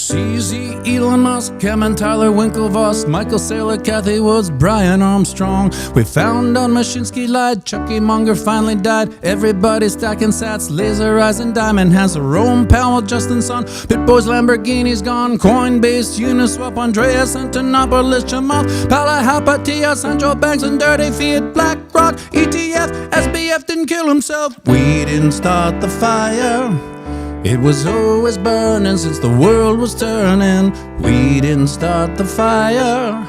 CZ, Elon Musk, Kevin Tyler, Winklevoss, Michael Saylor, Kathy Woods, Brian Armstrong. We found out Mashinsky lied, Chucky Munger finally died. Everybody stacking sats, laser eyes and diamond hands. Rome Powell, Justin Sun, Bitboys, Lamborghini's gone. Coinbase, Uniswap, Andreas, Antonopoulos, Chamath, Palahapatia, Central Banks and Dirty Fiat, BlackRock, ETF, SBF didn't kill himself. We didn't start the fire. It was always burning since the world was turning. We didn't start the fire,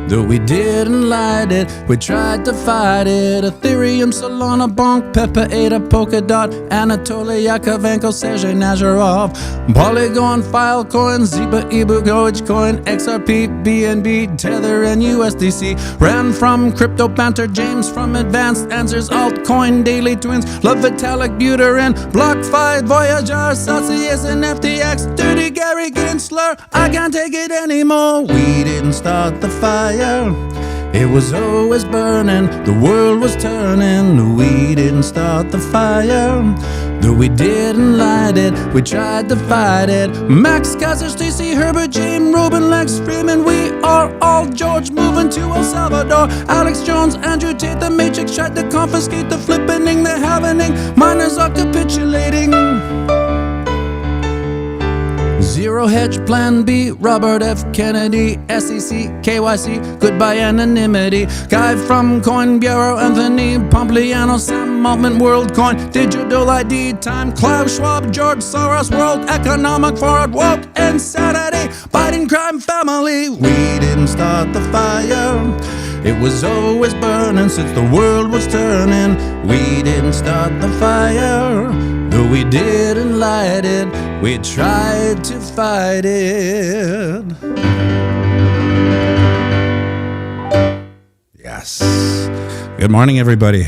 though we didn't light it. We tried to fight it. Ethereum, Solana, Bonk, Pepper, Ada, Polkadot, Anatoly Yakovenko, Sergey Nazarov, Polygon, Filecoin, Ziba, Ibu, Dogecoin, XRP, BNB, Tether, and USDC. Ran from Crypto Panther, James from Advanced Answers, Altcoin, Daily Twins, Love Vitalik, Buterin, BlockFi, Voyager, Celsius, and FTX, Dirty Gary Gensler. I can't take it anymore. We didn't start the fire. It was always burning, the world was turning. We didn't start the fire, though we didn't light it. We tried to fight it. Max Kaiser, Stacey Herbert, James Rubin, Lex Freeman. We are all George moving to El Salvador. Alex Jones, Andrew Tate, the Matrix tried to confiscate the flippening, the happening. Miners are capitulating. Zero Hedge, Plan B, Robert F. Kennedy, SEC, KYC, goodbye anonymity. Guy from Coin Bureau, Anthony Pompliano, Sam Altman, WorldCoin, Digital ID, Time, Klaus Schwab, George Soros, World Economic Forum, Woke Insanity, Biden crime family. We didn't start the fire. It was always burning since the world was turning. We didn't start the fire, though we didn't light it. We tried to fight it. Yes. Good morning, everybody.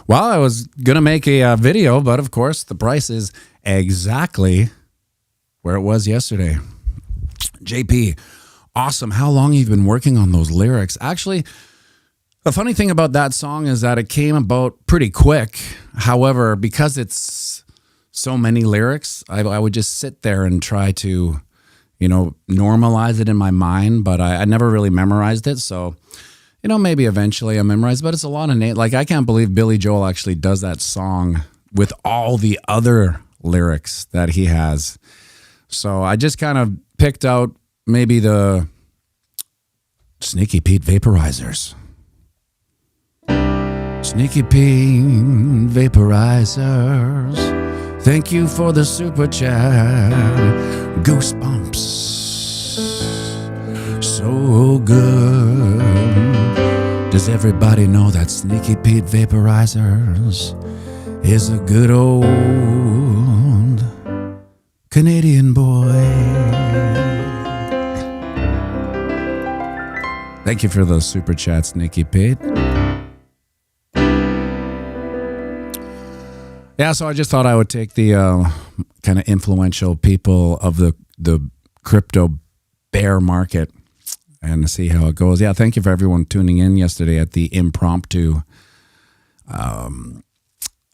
Well, I was going to make a video, but of course, the price is exactly where it was yesterday. JP, awesome. How long have you been working on those lyrics? Actually, the funny thing about that song is that it came about pretty quick. However, because it's so many lyrics, I would just sit there and try to, normalize it in my mind, but I never really memorized it. So, maybe eventually I memorized, but it's a lot of names. Like, I can't believe Billy Joel actually does that song with all the other lyrics that he has. So I just kind of picked out maybe the Sneaky Pete Vaporizers. Sneaky Pete Vaporizers. Thank you for the super chat. Goosebumps. So good. Does everybody know that Sneaky Pete Vaporizers is a good old Canadian boy? Thank you for those super chats, Sneaky Pete. Yeah, so I just thought I would take the kind of influential people of the crypto bear market and see how it goes. Yeah, thank you for everyone tuning in yesterday at the impromptu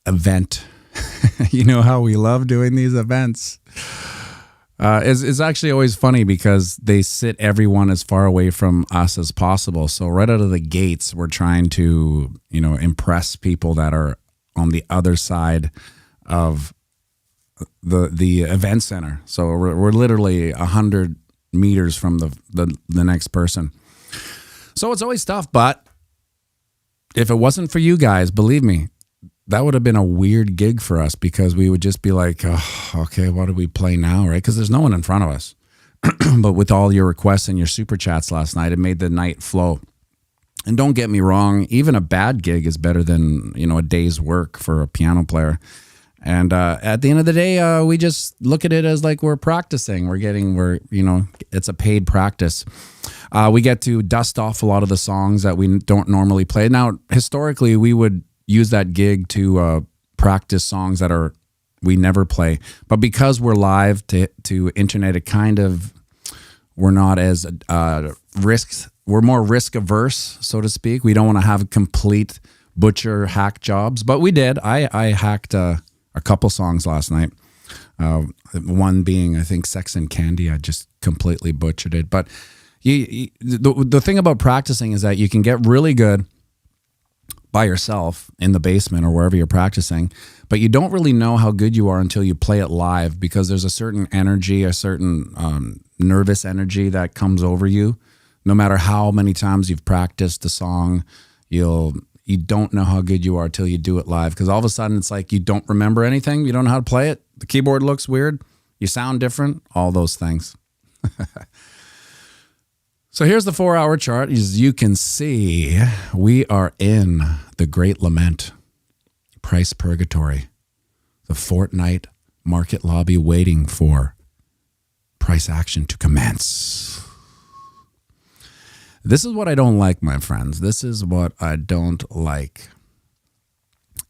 event. You know how we love doing these events. It's actually always funny because they sit everyone as far away from us as possible. So right out of the gates, we're trying to, impress people that are on the other side of the event center. So we're literally 100 meters from the next person. So it's always tough, but if it wasn't for you guys, believe me, that would have been a weird gig for us because we would just be like, oh, okay, what do we play now, right? Because there's no one in front of us. But with all your requests and your super chats last night, it made the night flow. And don't get me wrong, even a bad gig is better than, a day's work for a piano player. And at the end of the day, we just look at it as like we're practicing. It's a paid practice. We get to dust off a lot of the songs that we don't normally play. Now, historically, we would use that gig to practice songs that we never play. But because we're live to internet, we're not as we're more risk averse, so to speak. We don't want to have complete butcher hack jobs, but we did. I hacked a couple songs last night. One being, I think, Sex and Candy. I just completely butchered it. But the thing about practicing is that you can get really good by yourself in the basement or wherever you're practicing, but you don't really know how good you are until you play it live, because there's a certain energy, a certain nervous energy that comes over you. No matter how many times you've practiced the song, you don't know how good you are till you do it live, because all of a sudden it's like you don't remember anything. You don't know how to play it. The keyboard looks weird. You sound different. All those things. So here's the 4-hour chart. As you can see, we are in the Great Lament, price purgatory, the fortnight market lobby waiting for price action to commence. This is what I don't like, my friends. This is what I don't like.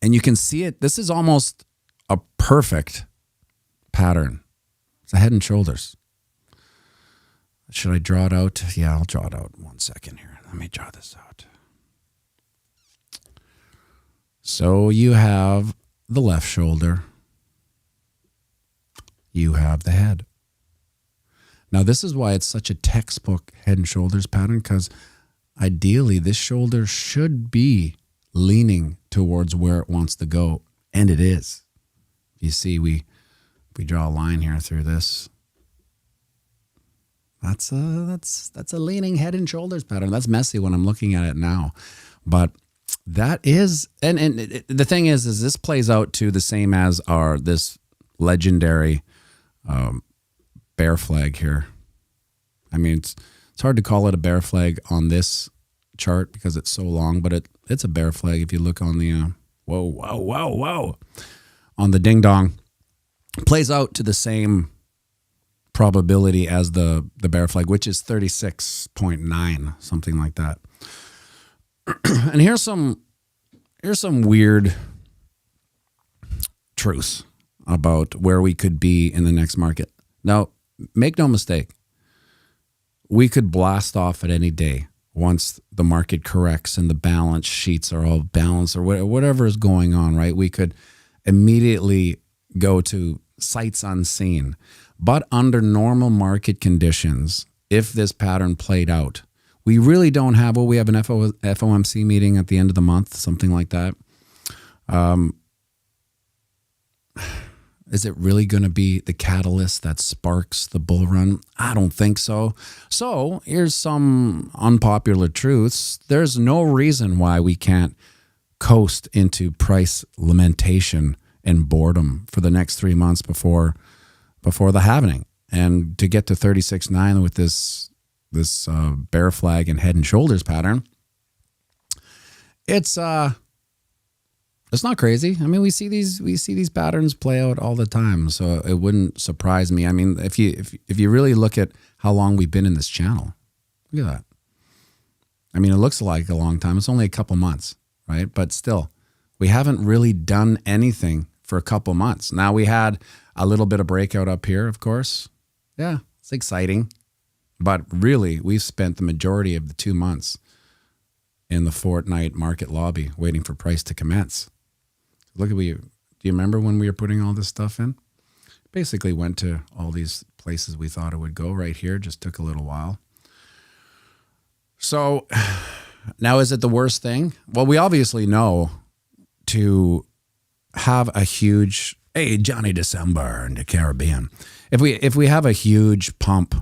And you can see it. This is almost a perfect pattern. It's a head and shoulders. Should I draw it out? Yeah, I'll draw it out. 1 second here. Let me draw this out. So you have the left shoulder. You have the head. Now, this is why it's such a textbook head and shoulders pattern, because ideally this shoulder should be leaning towards where it wants to go, and it is. You see, we draw a line here through this. That's a leaning head and shoulders pattern. That's messy when I'm looking at it now, but that is, and the thing is this plays out to the same as this legendary bear flag here. I mean, it's hard to call it a bear flag on this chart because it's so long, but it's a bear flag if you look on the whoa on the ding dong. It plays out to the same probability as the bear flag, which is 36.9, something like that. And here's some weird truths about where we could be in the next market. Now, make no mistake, we could blast off at any day once the market corrects and the balance sheets are all balanced or whatever is going on, right? We could immediately go to sights unseen. But under normal market conditions, if this pattern played out, we really don't have, we have an FOMC meeting at the end of the month, something like that. Is it really going to be the catalyst that sparks the bull run? I don't think so. So here's some unpopular truths. There's no reason why we can't coast into price lamentation and boredom for the next 3 months before the halving, and to get to 36.9 with this bear flag and head and shoulders pattern. It's not crazy. I mean, we see these patterns play out all the time, so it wouldn't surprise me. I mean, if you really look at how long we've been in this channel, look at that. I mean, it looks like a long time. It's only a couple months, right? But still, we haven't really done anything for a couple months. Now, we had a little bit of breakout up here, of course. Yeah, it's exciting. But really, we've spent the majority of the 2 months in the fortnight market lobby waiting for price to commence. Look at do you remember when we were putting all this stuff in? Basically went to all these places we thought it would go right here. Just took a little while. So now, is it the worst thing? Well, we obviously know to have a huge, hey, Johnny December in the Caribbean. If we have a huge pump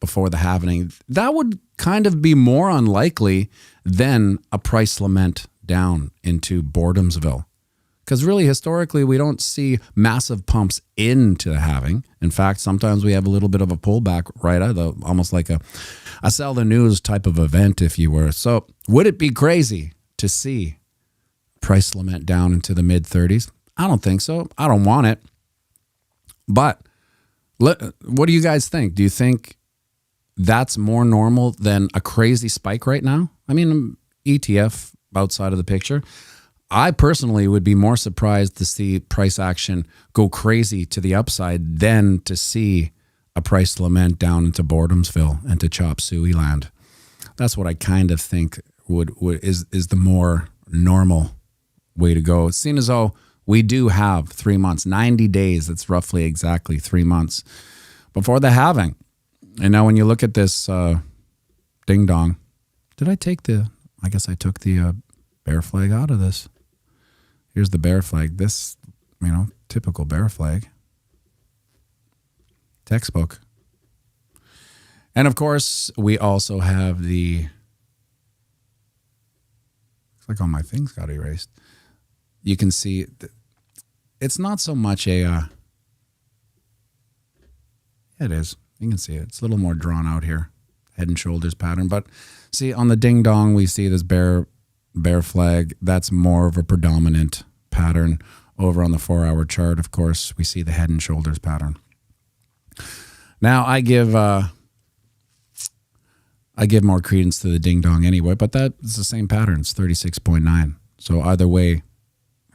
before the halving, that would kind of be more unlikely than a price lament down into Boredomsville. Because really, historically, we don't see massive pumps into the halving. In fact, sometimes we have a little bit of a pullback right out of almost like a sell the news type of event, if you were. So would it be crazy to see price lament down into the mid-30s? I don't think so. I don't want it. But what do you guys think? Do you think that's more normal than a crazy spike right now? I mean, ETF outside of the picture. I personally would be more surprised to see price action go crazy to the upside than to see a price lament down into Boredomsville and to Chop Suey land. That's what I kind of think is the more normal way to go. Seeing as though We do have 3 months, 90 days. That's roughly exactly 3 months before the halving. And now when you look at this ding dong, I guess I took the bear flag out of this. Here's the bear flag. This, typical bear flag. Textbook. And of course, we also have looks like all my things got erased. You can see it's not so much it is. You can see it. It's a little more drawn out here. Head and shoulders pattern. But see, on the ding dong, we see this bear flag. That's more of a predominant pattern. Over on the 4-hour chart, of course, we see the head and shoulders pattern. Now, I give more credence to the ding dong anyway, but that's the same pattern. It's 36.9. So either way,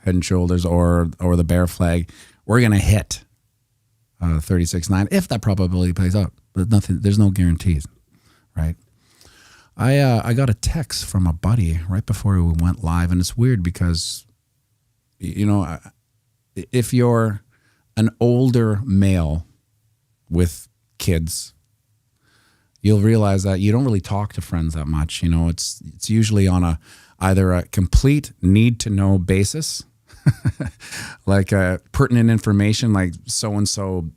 head and shoulders or the bear flag, we're going to hit 36.9 if that probability plays out. But there's no guarantees, right? I got a text from a buddy right before we went live, and it's weird because, if you're an older male with kids, you'll realize that you don't really talk to friends that much. It's usually on either a complete need to know basis, like pertinent information, like so-and-so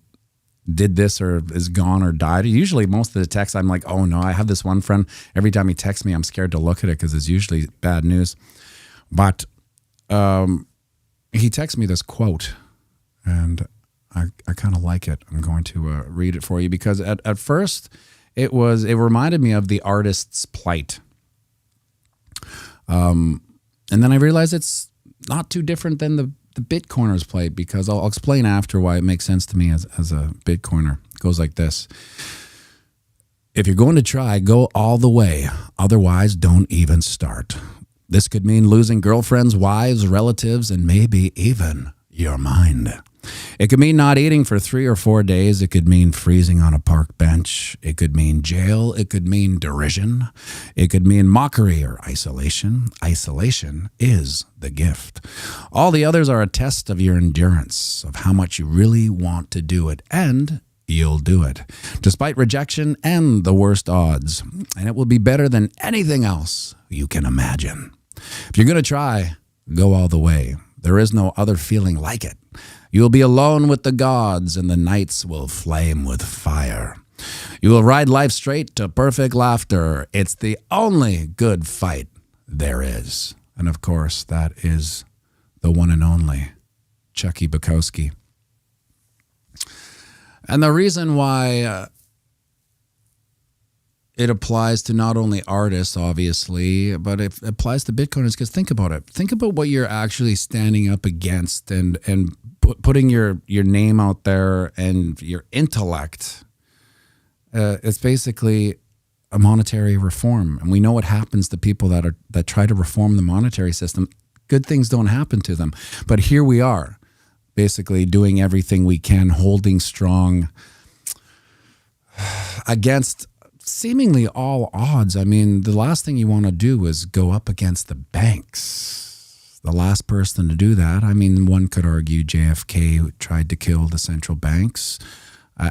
did this or is gone or died. Usually most of the texts I'm like, oh no, I have this one friend. Every time he texts me, I'm scared to look at it because it's usually bad news. But he texts me this quote, and I kind of like it. I'm going to read it for you because at first it reminded me of the artist's plight. And then I realized it's not too different than the Bitcoiner's plight, because I'll explain after why it makes sense to me as a Bitcoiner. It goes like this. If you're going to try, go all the way. Otherwise, don't even start. This could mean losing girlfriends, wives, relatives, and maybe even your mind. It could mean not eating for 3 or 4 days. It could mean freezing on a park bench. It could mean jail. It could mean derision. It could mean mockery or isolation. Isolation is the gift. All the others are a test of your endurance, of how much you really want to do it, and you'll do it, despite rejection and the worst odds. And it will be better than anything else you can imagine. If you're going to try, go all the way. There is no other feeling like it. You will be alone with the gods, and the nights will flame with fire. You will ride life straight to perfect laughter. It's the only good fight there is. And of course, that is the one and only Chucky Bukowski. And the reason why it applies to not only artists, obviously, but it applies to Bitcoiners, because think about it. Think about what you're actually standing up against and putting your name out there and your intellect. It's basically a monetary reform. And we know what happens to people that try to reform the monetary system. Good things don't happen to them. But here we are, basically doing everything we can, holding strong against seemingly all odds. I mean, the last thing you want to do is go up against the banks. The last person to do that, I mean, one could argue JFK tried to kill the central banks.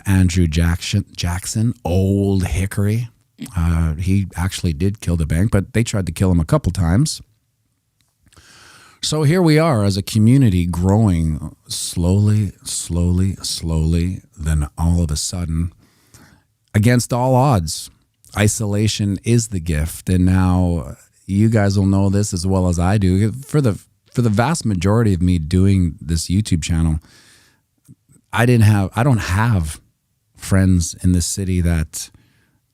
Andrew Jackson, old hickory, he actually did kill the bank, but they tried to kill him a couple times. So here we are as a community growing slowly, then all of a sudden, against all odds, isolation is the gift. And now you guys will know this as well as I do. For the vast majority of me doing this YouTube channel, I don't have friends in the city that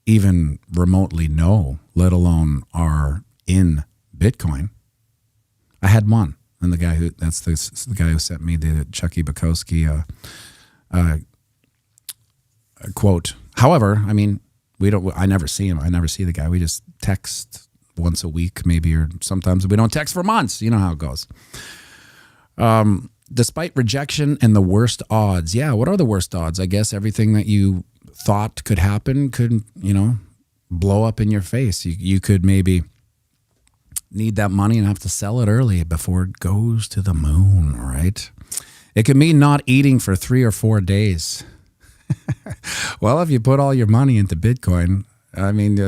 even remotely know, let alone are in Bitcoin. I had one, and that's the guy who sent me the Chucky Bukowski quote. However, I mean, I never see him. I never see the guy. We just text once a week, maybe, or sometimes we don't text for months. You know how it goes. Despite rejection and the worst odds. Yeah, what are the worst odds? I guess everything that you thought could happen could, blow up in your face. You could maybe need that money and have to sell it early before it goes to the moon, right? It could mean not eating for 3 or 4 days. Well, if you put all your money into Bitcoin, I mean,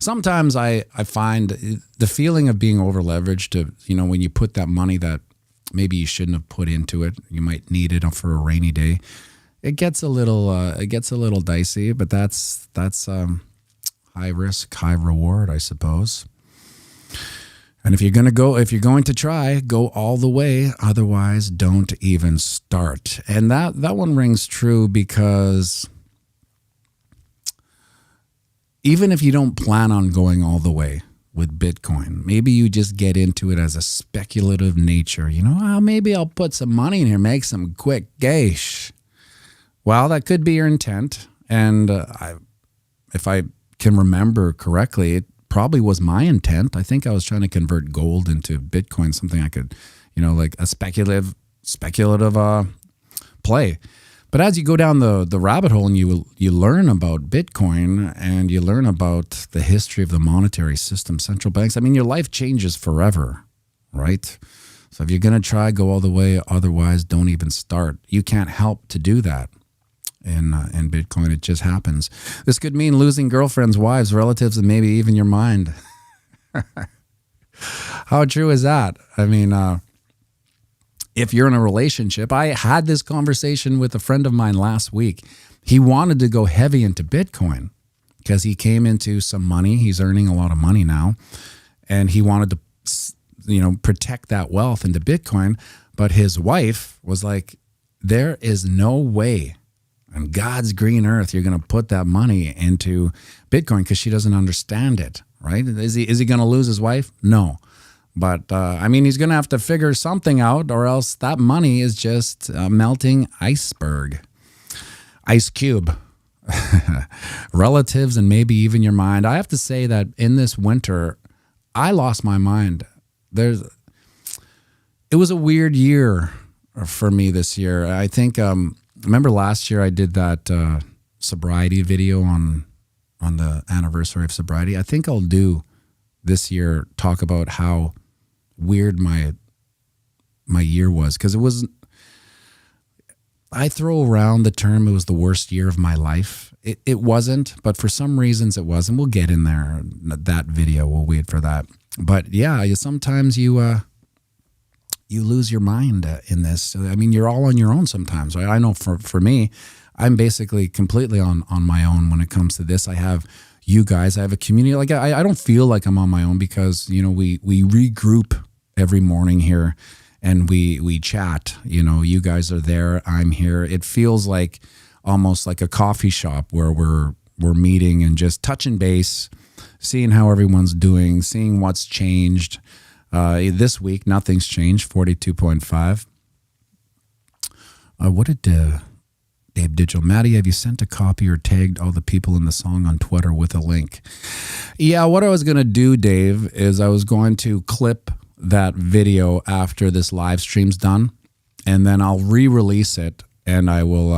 sometimes I find the feeling of being over leveraged, when you put that money that maybe you shouldn't have put into it, you might need it for a rainy day. It gets a little dicey, but that's high risk, high reward, I suppose. And if you're going to try, go all the way. Otherwise, don't even start. And that one rings true because even if you don't plan on going all the way with Bitcoin, maybe you just get into it as a speculative nature. Maybe I'll put some money in here, make some quick cash. Well, that could be your intent. And if I can remember correctly, it probably was my intent. I think I was trying to convert gold into Bitcoin, something I could, like a speculative play. But as you go down the rabbit hole and you learn about Bitcoin and you learn about the history of the monetary system, central banks, I mean, your life changes forever, right? So if you're going to try, go all the way. Otherwise, don't even start. You can't help to do that. In Bitcoin, it just happens. This could mean losing girlfriends, wives, relatives, and maybe even your mind. How true is that? I mean, if you're in a relationship, I had this conversation with a friend of mine last week. He wanted to go heavy into Bitcoin because he came into some money. He's earning a lot of money now, and he wanted to, protect that wealth into Bitcoin. But his wife was like, "There is no way on God's green earth you're going to put that money into Bitcoin," because she doesn't understand it, right? Is he going to lose his wife? No. But, he's going to have to figure something out, or else that money is just a melting iceberg. Ice cube. Relatives and maybe even your mind. I have to say that in this winter, I lost my mind. It was a weird year for me this year. I think... remember last year I did that sobriety video on the anniversary of sobriety? I think I'll do this year talk about how weird my year was, because I throw around the term it was the worst year of my life. It wasn't, but for some reasons it was, and we'll get in there. That video, we'll wait for that. But yeah, sometimes you lose your mind in this. I mean, you're all on your own sometimes, right? I know for me, I'm basically completely on my own when it comes to this. I have you guys, I have a community. Like I don't feel like I'm on my own because, we regroup every morning here and we chat. You guys are there, I'm here. It feels like almost like a coffee shop where we're meeting and just touching base, seeing how everyone's doing, seeing what's changed. This week, nothing's changed, 42.5. What did Dave Digital? Maddie, have you sent a copy or tagged all the people in the song on Twitter with a link? Yeah, what I was going to do, Dave, is I was going to clip that video after this live stream's done, and then I'll re-release it, and I will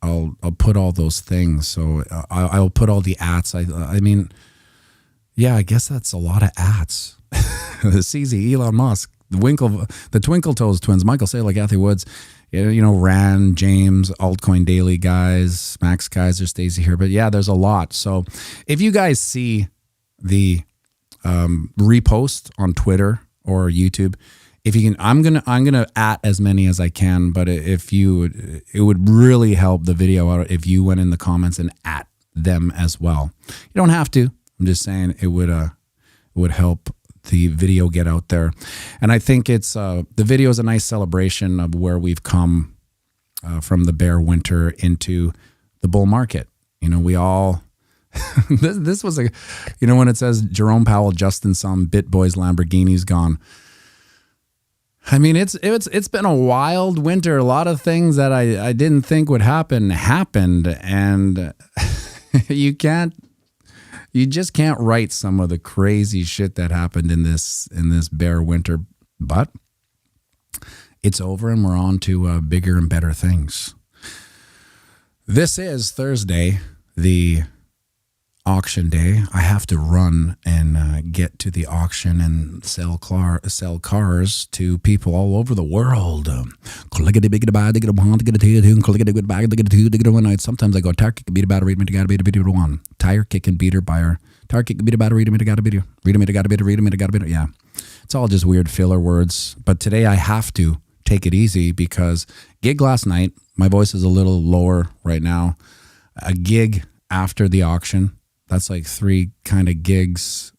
I'll put all those things. So I'll put all the ats. I mean, yeah, I guess that's a lot of ats. The CZ, Elon Musk, the Twinkle Toes twins, Michael Saylor, Kathy Woods, Rand, James, Altcoin Daily guys, Max Kaiser, Stacey here. But yeah, there's a lot. So if you guys see the repost on Twitter or YouTube, if you can, I'm gonna at as many as I can. But if it would really help the video out if you went in the comments and at them as well. You don't have to. I'm just saying it would help the video get out there. And I think the video is a nice celebration of where we've come from the bear winter into the bull market. We all this was when it says Jerome Powell, Justin Sum, BitBoys, Lamborghini's gone. I mean, it's been a wild winter. A lot of things that I didn't think would happen happened, and you just can't write some of the crazy shit that happened in this bear winter, but it's over and we're on to bigger and better things. This is Thursday, the auction day. I have to run and get to the auction and sell cars to people all over the world. Sometimes I go tire kick beat a battery, read me gotta beat a beat one. Tire kick and beater buyer. Tire kick beat a battery, read me gotta beat read me gotta beat read me gotta beat. Yeah, it's all just weird filler words. But today I have to take it easy because gig last night. My voice is a little lower right now. A gig after the auction. That's like 3 kind of gigs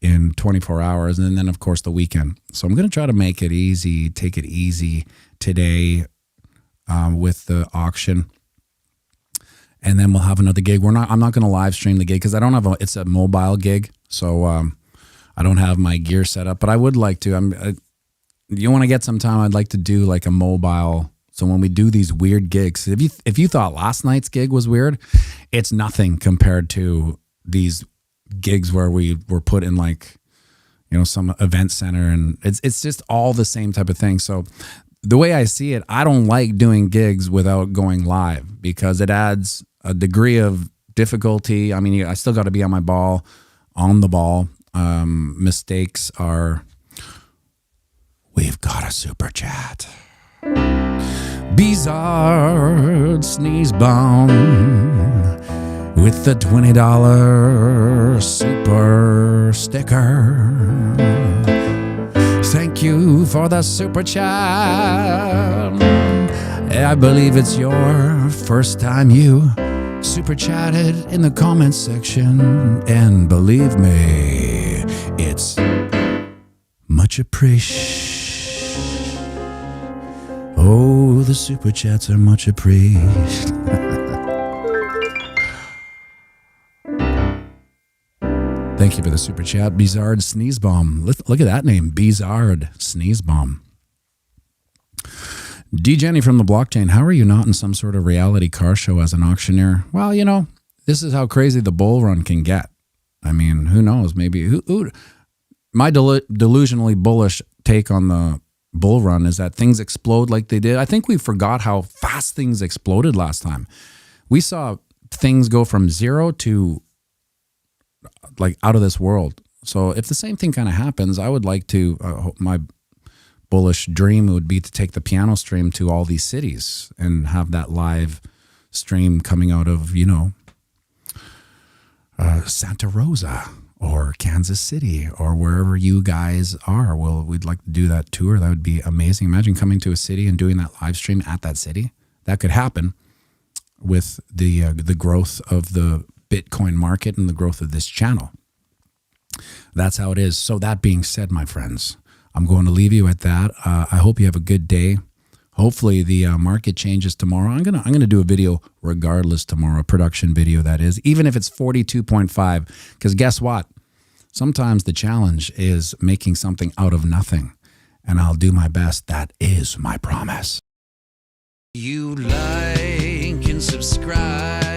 in 24 hours. And then, of course, the weekend. So I'm going to try to make it easy, take it easy today with the auction. And then we'll have another gig. I'm not going to live stream the gig because I don't have it's a mobile gig. So I don't have my gear set up. But I would like to. You want to get some time, I'd like to do like a mobile. So when we do these weird gigs, if you thought last night's gig was weird, it's nothing compared to these gigs where we were put in like, some event center, and it's just all the same type of thing. So the way I see it, I don't like doing gigs without going live because it adds a degree of difficulty. I mean, I still got to be on the ball. Mistakes are. We've got a super chat. Bizarre sneeze bomb with the $20 super sticker. Thank you for the super chat. I believe it's your first time you super chatted in the comments section, and believe me, it's much appreciated. Oh, the super chats are much appreciated. Thank you for the super chat. Bizarre Sneeze Bomb. Look at that name. Bizarre Sneeze Bomb. D. Jenny from the blockchain. How are you not in some sort of reality car show as an auctioneer? Well, this is how crazy the bull run can get. I mean, who knows? Maybe my delusionally bullish take on the bull run is that things explode like they did. I think we forgot how fast things exploded last time. We saw things go from 0 to like out of this world. So if the same thing kind of happens, I would like to, my bullish dream would be to take the piano stream to all these cities and have that live stream coming out of, Santa Rosa or Kansas City or wherever you guys are. Well, we'd like to do that tour. That would be amazing. Imagine coming to a city and doing that live stream at that city. That could happen with the growth of the Bitcoin market and the growth of this channel. That's how it is. So that being said, my friends, I'm going to leave you at that. I hope you have a good day. Hopefully the market changes tomorrow. I'm gonna do a video regardless tomorrow, a production video that is, even if it's 42.5. Because guess what? Sometimes the challenge is making something out of nothing, and I'll do my best. That is my promise. You like and subscribe.